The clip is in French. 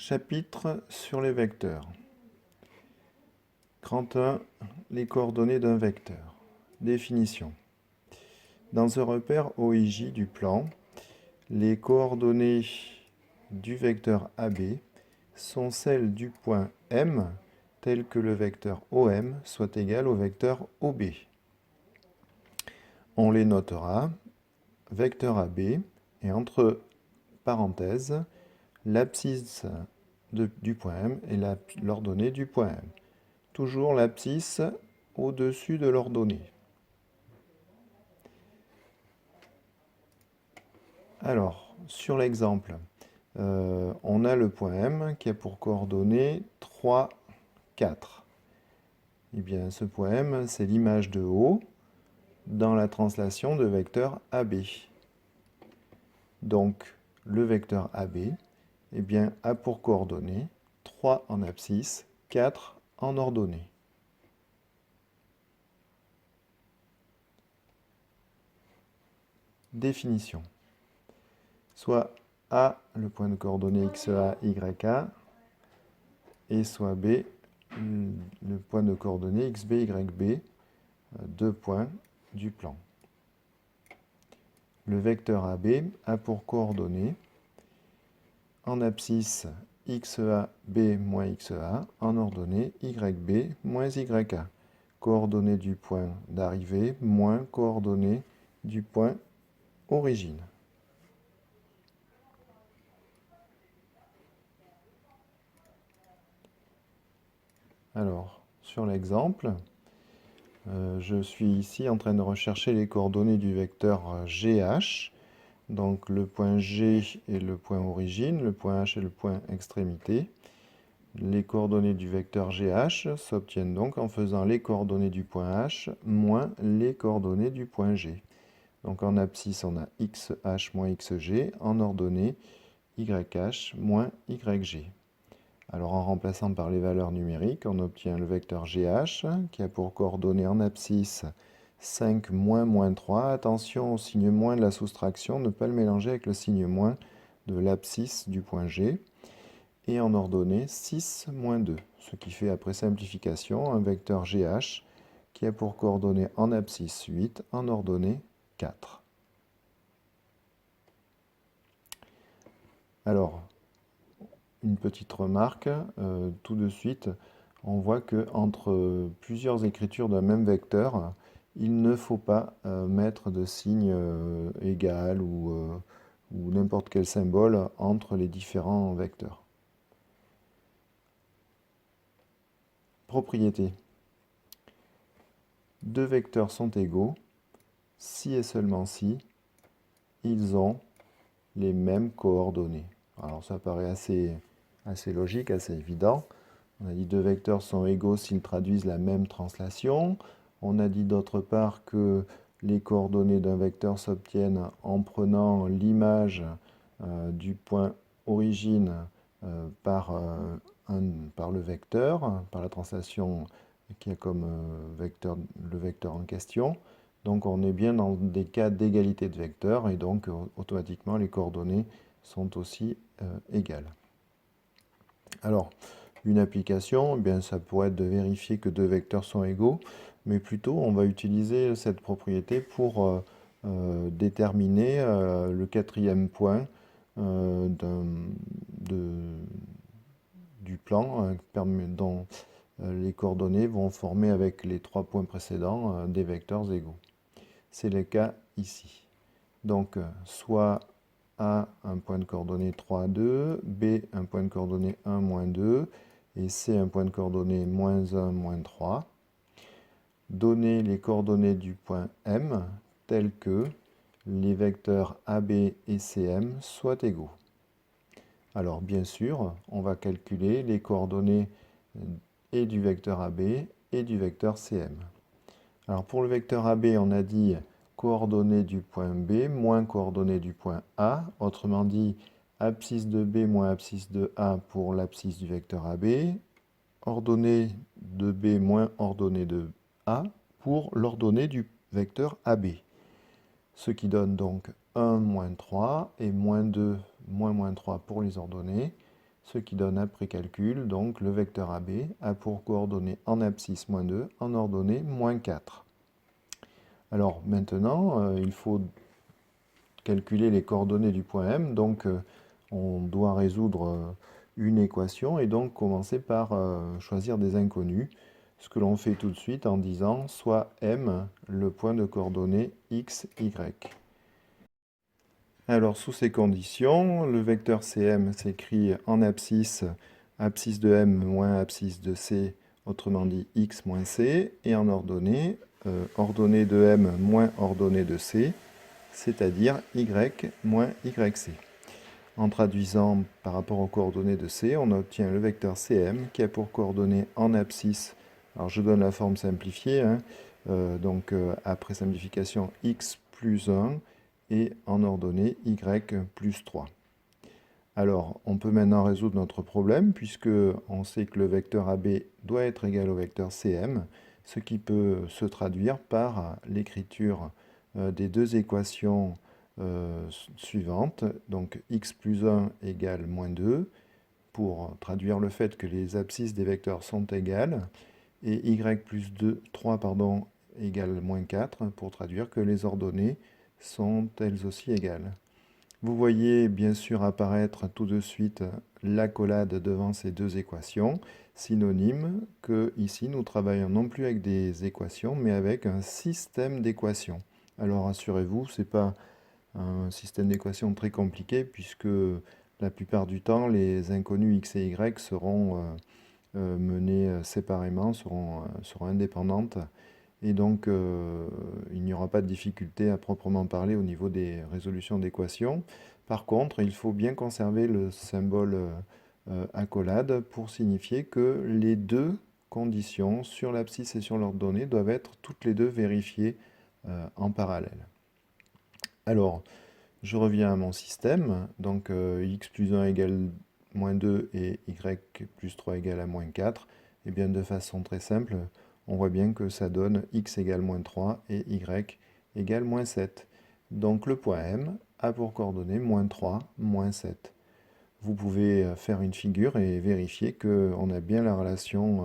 Chapitre sur les vecteurs. Grand 1. Les coordonnées d'un vecteur. Définition. Dans un repère OIJ du plan, les coordonnées du vecteur AB sont celles du point M tel que le vecteur OM soit égal au vecteur OB. On les notera vecteur AB et entre parenthèses l'abscisse du point M et l'ordonnée du point M. Toujours l'abscisse au-dessus de l'ordonnée. Alors, sur l'exemple, on a le point M qui a pour coordonnées 3, 4. Eh bien, ce point M, c'est l'image de haut dans la translation de vecteur AB. Donc, le vecteur AB eh bien, a pour coordonnées 3 en abscisse, 4 en ordonnée. Définition. Soit A, le point de coordonnées XA, YA, et soit B, le point de coordonnées XB, YB, deux points du plan. Le vecteur AB a pour coordonnées en abscisse XA, B moins XA, en ordonnée YB moins YA. Coordonnées du point d'arrivée moins coordonnées du point origine. Alors, sur l'exemple, je suis ici en train de rechercher les coordonnées du vecteur GH. Donc le point G est le point origine, le point H est le point extrémité. Les coordonnées du vecteur GH s'obtiennent donc en faisant les coordonnées du point H moins les coordonnées du point G. Donc en abscisse, on a XH moins XG, en ordonnée YH moins YG. Alors en remplaçant par les valeurs numériques, on obtient le vecteur GH qui a pour coordonnées en abscisse 5 moins moins 3. Attention au signe moins de la soustraction, ne pas le mélanger avec le signe moins de l'abscisse du point G. Et en ordonnée 6 moins 2, ce qui fait après simplification un vecteur GH qui a pour coordonnées en abscisse 8, en ordonnée 4. Alors, une petite remarque, tout de suite, on voit que entre plusieurs écritures d'un même vecteur, il ne faut pas mettre de signe égal ou n'importe quel symbole entre les différents vecteurs. Propriété. Deux vecteurs sont égaux si et seulement si ils ont les mêmes coordonnées. Alors ça paraît assez logique, assez évident. On a dit deux vecteurs sont égaux s'ils traduisent la même translation. On a dit d'autre part que les coordonnées d'un vecteur s'obtiennent en prenant l'image du point origine par le vecteur, par la translation qui a comme vecteur le vecteur en question. Donc on est bien dans des cas d'égalité de vecteurs et donc automatiquement les coordonnées sont aussi égales. Alors, une application, eh bien, ça pourrait être de vérifier que deux vecteurs sont égaux, mais plutôt on va utiliser cette propriété pour déterminer le quatrième point du plan dont les coordonnées vont former avec les trois points précédents des vecteurs égaux. C'est le cas ici. Donc, soit A, un point de coordonnées 3, 2, B, un point de coordonnées 1, moins 2, et C, un point de coordonnées moins 1, moins 3. Donner les coordonnées du point M telles que les vecteurs AB et CM soient égaux. Alors, bien sûr, on va calculer les coordonnées et du vecteur AB et du vecteur CM. Alors, pour le vecteur AB, on a dit coordonnées du point B moins coordonnées du point A. Autrement dit, abscisse de B moins abscisse de A pour l'abscisse du vecteur AB. Ordonnée de B moins ordonnée de A pour l'ordonnée du vecteur AB. Ce qui donne donc 1 moins 3 et moins 2 moins 3 pour les ordonnées. ce qui donne après calcul, donc le vecteur AB a pour coordonnées en abscisse moins 2, en ordonnée moins 4. Alors maintenant, il faut calculer les coordonnées du point M, donc on doit résoudre une équation et donc commencer par choisir des inconnus, ce que l'on fait tout de suite en disant soit M le point de coordonnées x, y. Alors sous ces conditions, le vecteur Cm s'écrit en abscisse, abscisse de M moins abscisse de C, autrement dit x moins C, et en ordonnée, ordonnée de M moins ordonnée de C, c'est-à-dire y moins yc. En traduisant par rapport aux coordonnées de C, on obtient le vecteur Cm qui a pour coordonnées en abscisse, alors je donne la forme simplifiée, hein, après simplification x plus 1 et en ordonnée y plus 3. Alors on peut maintenant résoudre notre problème puisque on sait que le vecteur AB doit être égal au vecteur Cm, ce qui peut se traduire par l'écriture des deux équations suivantes, donc x plus 1 égale moins 2, pour traduire le fait que les abscisses des vecteurs sont égales, et y plus 3 égale moins 4, pour traduire que les ordonnées sont elles aussi égales. Vous voyez bien sûr apparaître tout de suite l'accolade devant ces deux équations, synonyme que ici nous travaillons non plus avec des équations, mais avec un système d'équations. Alors rassurez-vous, ce n'est pas un système d'équations très compliqué, puisque la plupart du temps, les inconnus x et y seront menées séparément, seront indépendantes, et donc il n'y aura pas de difficulté à proprement parler au niveau des résolutions d'équations. Par contre, il faut bien conserver le symbole accolade pour signifier que les deux conditions sur l'abscisse et sur l'ordonnée doivent être toutes les deux vérifiées en parallèle. Alors, je reviens à mon système, donc x plus 1 égale moins 2 et y plus 3 égale à moins 4, et bien de façon très simple, on voit bien que ça donne x égale moins 3 et y égale moins 7. Donc le point M a pour coordonnées moins 3, moins 7. Vous pouvez faire une figure et vérifier qu'on a bien la relation